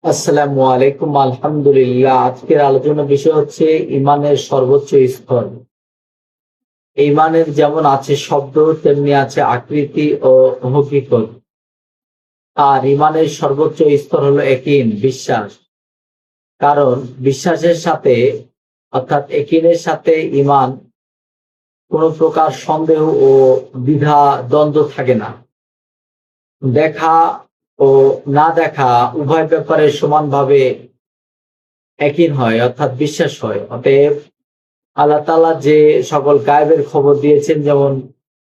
আসসালামু আলাইকুম। আলহামদুলিল্লাহ। আজকের আলোচনার বিষয় হচ্ছে ইমানের সর্বোচ্চ স্তর। ইমানের যেমন আছে শব্দ, তেমনি আছে আকৃতি ও হকিকত। আর ইমানের সর্বোচ্চ স্তর হলো ইয়াকিন, বিশ্বাস। কারণ বিশ্বাসের সাথে অর্থাৎ ইয়াকিনের সাথে ইমান কোনো প্রকার সন্দেহ ও দ্বিধা দ্বন্দ্ব থাকে না। দেখা ও না দেখা উভয় ব্যাপারে সমানভাবে ইয়াকিন হয়, অর্থাৎ বিশ্বাস হয়। অতএব আল্লাহ তাআলা যে সকল গায়েবের খবর দিয়েছেন, যেমন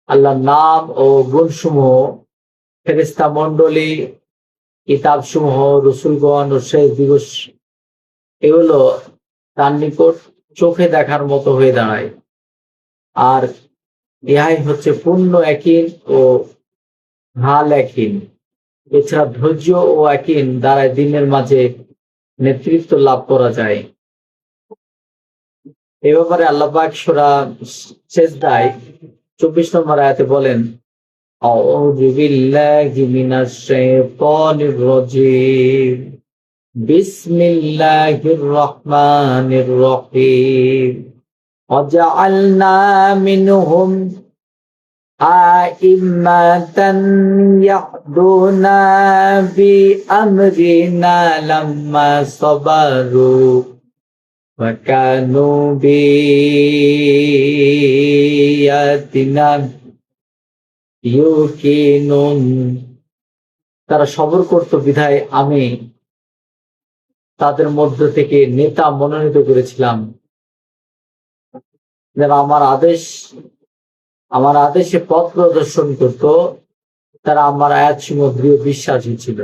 আল্লাহর নাম ও গুণসমূহ, ফেরেশতা মণ্ডলী, কিতাবসমূহ, রসুলগণ ও শেষ দিবস, এগুলো তার নিকট চোখে দেখার মতো হয়ে দাঁড়ায়। আর ইহাই হচ্ছে পূর্ণ ইয়াকিন ও হাল ইয়াকিন। এছাড়া ধৈর্য ও ইয়াকিন দ্বারা দিনের মাঝে নেতৃত্ব লাভ করা যায়। এ ব্যাপারে আল্লাহ পাক সূরা সেজদায় 24 নম্বর আয়াতে বলেন, আউযু বিল্লাহি মিনাশ শাইতানির রাজীম। বিসমিল্লাহির রহমানির রহিম। ওয়াজআলনা মিনহুম আইম্মাতান ইয়াহদুনা বিআমরিনা লাম্মা সাবারু ওয়া কানু বিআয়াতিনা ইউকিনুন। তারা সবর করত বিধায় আমি তাদের মধ্য থেকে নেতা মনোনীত করেছিলাম, যারা আমার আদেশে পথ প্রদর্শন করত। তারা আমার আয়াতসমূহ দৃঢ় বিশ্বাসী ছিল।